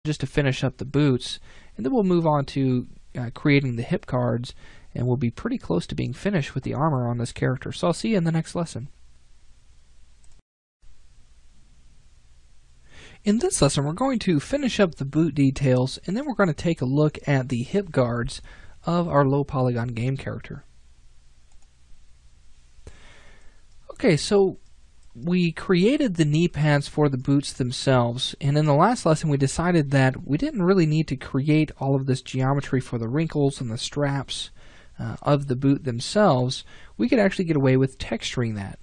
just to finish up the boots, and then we'll move on to creating the hip guards, and we'll be pretty close to being finished with the armor on this character. So I'll see you in the next lesson. In this lesson, we're going to finish up the boot details, and then we're going to take a look at the hip guards of our low polygon game character. Okay, so we created the knee pads for the boots themselves, and in the last lesson we decided that we didn't really need to create all of this geometry for the wrinkles and the straps of the boot themselves. We could actually get away with texturing that.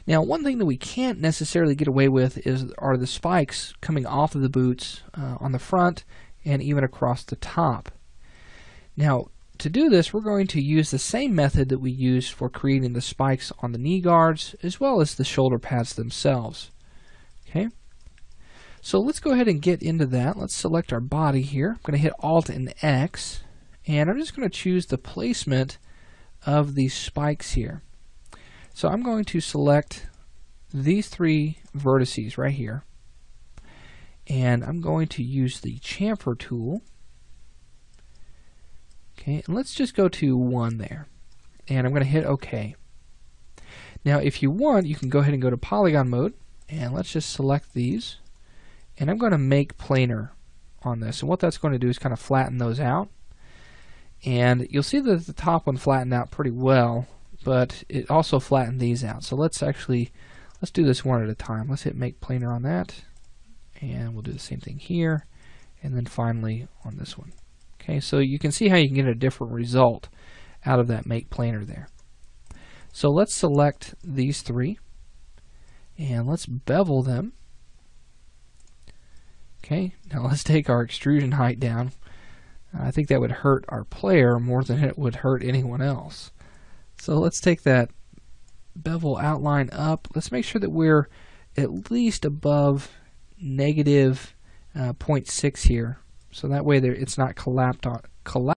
Now, one thing that we can't necessarily get away with are the spikes coming off of the boots on the front and even across the top. Now, to do this, we're going to use the same method that we used for creating the spikes on the knee guards as well as the shoulder pads themselves. Okay, so let's go ahead and get into that. Let's select our body here. I'm going to hit Alt and X, and I'm just going to choose the placement of these spikes here. So I'm going to select these three vertices right here, and I'm going to use the chamfer tool. Okay, and let's just go to 1 there, and I'm going to hit OK. Now, if you want, you can go ahead and go to polygon mode, and let's just select these, and I'm going to make planar on this. And what that's going to do is kind of flatten those out, and you'll see that the top one flattened out pretty well, but it also flattened these out. So let's do this one at a time. Let's hit make planar on that, and we'll do the same thing here, and then finally on this one. Okay, so you can see how you can get a different result out of that make planar there. So let's select these three, and let's bevel them. Okay, now let's take our extrusion height down. I think that would hurt our player more than it would hurt anyone else. So let's take that bevel outline up. Let's make sure that we're at least above negative 0.6 here, so that way it's not collapsed